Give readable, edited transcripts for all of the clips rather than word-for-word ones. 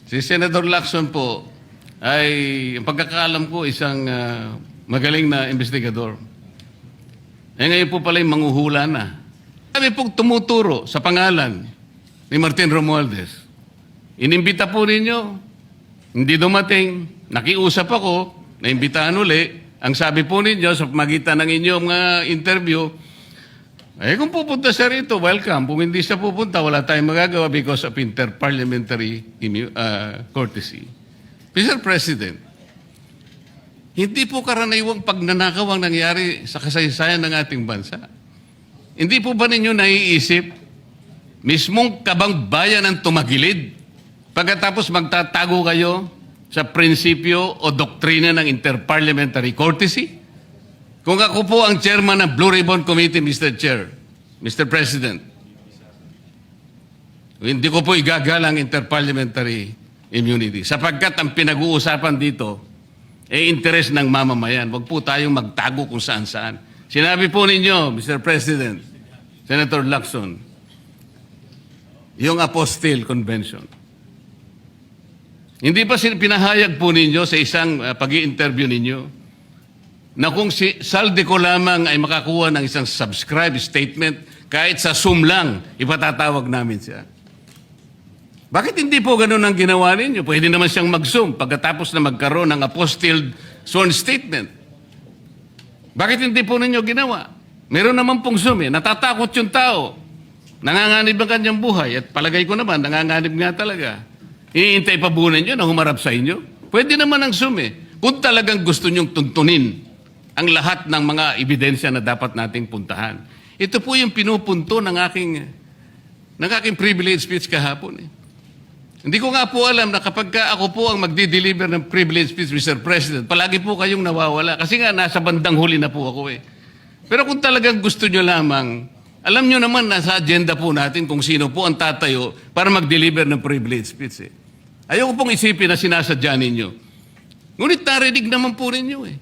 Si Senator Lacson po ay, ang pagkakaalam ko, isang magaling na investigador. Ngayon po pala yung manghuhula na. Kami pong tumuturo sa pangalan ni Martin Romualdez. Inimbita po ninyo, hindi dumating, nakiusap ako, naimbitahan uli. Ang sabi po ninyo sa magitan ng inyong interview, kung pupunta siya rito, welcome. Kung hindi siya pupunta, wala tayong magagawa because of inter-parliamentary courtesy. Mr. President, hindi po karaniwang pagnanakaw ang nangyari sa kasaysayan ng ating bansa. Hindi po ba ninyo naiisip, mismong kabang bayan ang tumagilid pagkatapos magtatago kayo sa prinsipyo o doktrina ng inter-parliamentary courtesy? Kung ako po ang chairman ng Blue Ribbon Committee, Mr. Chair, Mr. President, hindi ko po igagalang interparliamentary immunity sapagkat ang pinag-uusapan dito ay interes ng mamamayan. Huwag po tayong magtago kung saan-saan. Sinabi po ninyo, Mr. President, Senator Lacson, yung Apostille Convention. Hindi pa pinahayag po ninyo sa isang pag-i-interview ninyo na kung si saldi ko lamang ay makakuha ng isang subscribe statement, kahit sa Zoom lang, ipatatawag namin siya. Bakit hindi po ganun ang ginawa ninyo? Pwede naman siyang mag-Zoom pagkatapos na magkaroon ng apostilled sworn statement. Bakit hindi po ninyo ginawa? Meron naman pong Zoom eh. Natatakot yung tao. Nanganganib ang kanyang buhay. At palagay ko naman, nanganganib nga talaga. Iniintay pa po ninyo na humarap sa inyo? Pwede naman ang Zoom eh. Kung talagang gusto nyong tuntunin ang lahat ng mga ebidensya na dapat nating puntahan. Ito po yung pinupunto ng aking privilege speech kahapon. Hindi ko nga po alam na kapag ako po ang magdi-deliver ng privilege speech, Mr. President, palagi po kayong nawawala. Kasi nga, nasa bandang huli na po ako eh. Pero kung talagang gusto nyo lamang, alam nyo naman, nasa agenda po natin kung sino po ang tatayo para mag-deliver ng privilege speech eh. Ayaw ko pong isipin na sinasadya ninyo. Ngunit narinig naman po ninyo eh.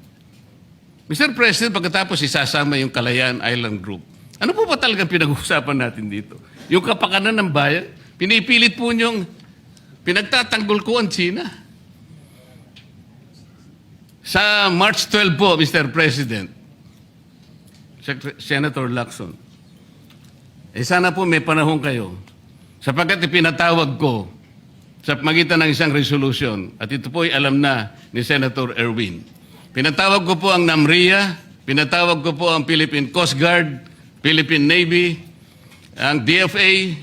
Mr. President, pagkatapos isasama yung Kalayaan Island Group, ano po ba talagang pinag-uusapan natin dito? Yung kapakanan ng bayan, pinipilit po niyong pinagtatanggol ko ang China. Sa March 12 po, Mr. President, Senator Lacson, sana po may panahon kayo sapagkat ipinatawag ko sa magitan ng isang resolution at ito po ay alam na ni Senator Erwin. Pinatawag ko po ang NAMRIA, pinatawag ko po ang Philippine Coast Guard, Philippine Navy, ang DFA,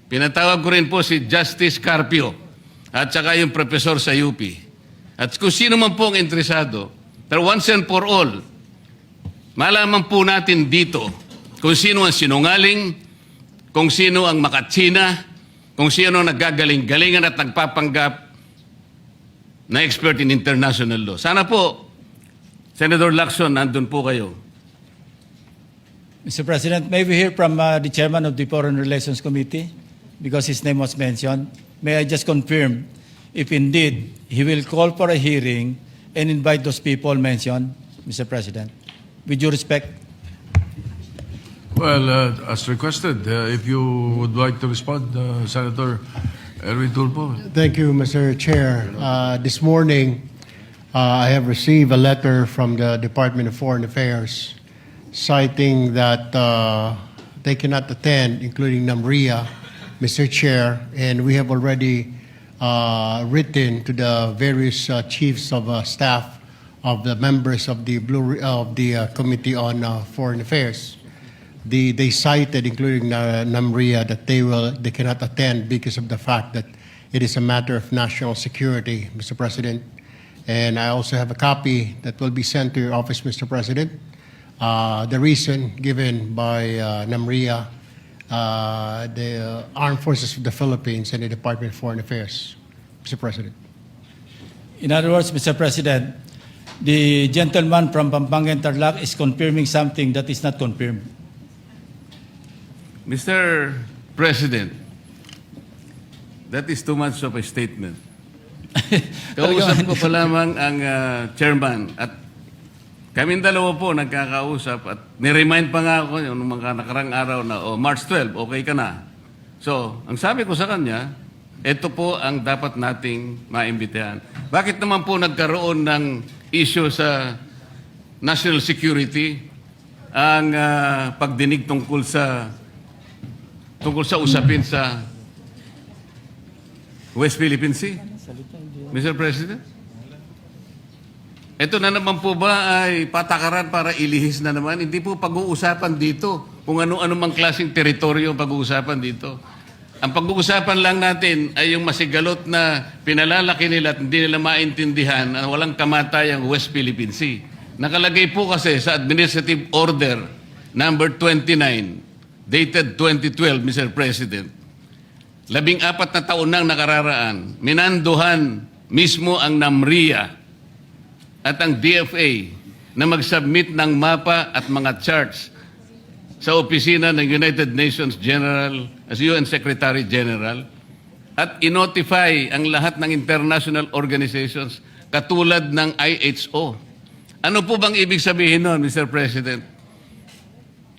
pinatawag ko rin po si Justice Carpio at saka yung professor sa UP. At kung sino man po ang interesado, pero once and for all, malaman po natin dito kung sino ang sinungaling, kung sino ang makatsina, kung sino ang naggagaling-galingan at nagpapanggap na expert in international law. Sana po, Senator Lacson, nandun po kayo. Mr. President, may we hear from the chairman of the Foreign Relations Committee because his name was mentioned. May I just confirm if indeed he will call for a hearing and invite those people mentioned, Mr. President? With due respect. Well, as requested, if you would like to respond, Senator Erwin Tulfo. Thank you, Mr. Chair. This morning, I have received a letter from the Department of Foreign Affairs citing that they cannot attend, including NAMRIA, Mr. Chair, and we have already written to the various chiefs of staff of the members of the Committee on Foreign Affairs. They cited, including NAMRIA, that they cannot attend because of the fact that it is a matter of national security, Mr. President. And I also have a copy that will be sent to your office, Mr. President. The reason given by NAMRIA, the Armed Forces of the Philippines, and the Department of Foreign Affairs, Mr. President. In other words, Mr. President, the gentleman from Pampanga and Tarlac is confirming something that is not confirmed. Mr. President, that is too much of a statement. Kausap ko pa lamang ang chairman at kaming dalawa po nagkakausap at niremind pa nga ako yung mga nakarang araw na March 12, okay ka na. So, ang sabi ko sa kanya, Ito po ang dapat nating maimbitahan. Bakit naman po nagkaroon ng issue sa national security ang pagdinig tungkol sa usapin sa West Philippine Sea? Mr. President? Ito na naman po ba ay patakaran para ilihis na naman? Hindi po pag-uusapan dito kung ano-ano mang klaseng teritoryo pag-uusapan dito. Ang pag-uusapan lang natin ay yung masigalot na pinalalaki nila at hindi nila maintindihan na walang kamatay ang West Philippine Sea. Nakalagay po kasi sa Administrative Order number 29, dated 2012, Mr. President. 14 na taon nang nakararaan, minanduhan mismo ang NAMRIA at ang DFA na mag-submit ng mapa at mga charts sa opisina ng United Nations General as UN Secretary General at inotify ang lahat ng international organizations katulad ng IHO. Ano po bang ibig sabihin nun, Mr. President?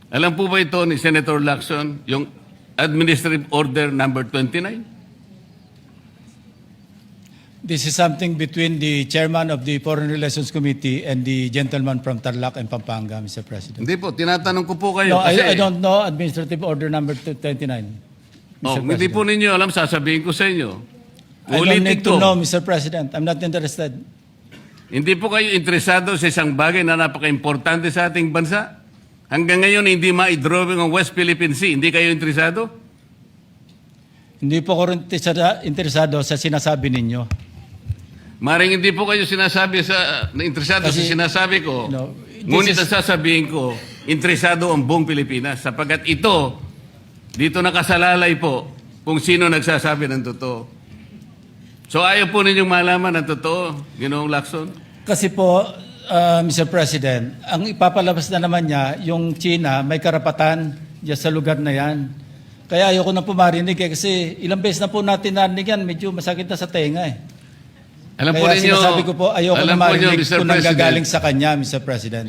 Alam po ba ito ni Senator Lacson, yung Administrative Order number 29? This is something between the chairman of the Foreign Relations Committee and the gentleman from Tarlac and Pampanga, Mr. President. Hindi po, tinatanong ko po kayo. No, kasi, I don't know Administrative Order number 29. Oh, Mr. hindi po President. ninyo alam, sasabihin ko sa inyo. I don't Ulitin need to ko. know, Mr. President. I'm not interested. Hindi po kayo interesado sa isang bagay na napaka-importante sa ating bansa? Hanggang ngayon, hindi ma-drawing ang West Philippine Sea. Hindi kayo interesado? Hindi po ko rin interesado sa sinasabi ninyo. Maring hindi po kayo sinasabi interesado sa Kasi, sinasabi ko. no, Ngunit this ang sasabihin ko, interesado ang buong Pilipinas. Sapagkat ito, dito nakasalalay po kung sino nagsasabi ng totoo. So ayaw po ninyong malaman ang totoo, Ginoong Lacson? Kasi po, Mr. President, ang ipapalabas na naman niya, yung China, may karapatan dyan sa lugar na yan. Kaya ayoko na po marinig kasi ilang beses na po natin narinig yan, medyo masakit na sa tenga eh. Alam po Kaya ninyo, sinasabi ko po, ayoko na alam po ninyo, marinig Mr. kung President, nanggagaling sa kanya, Mr. President.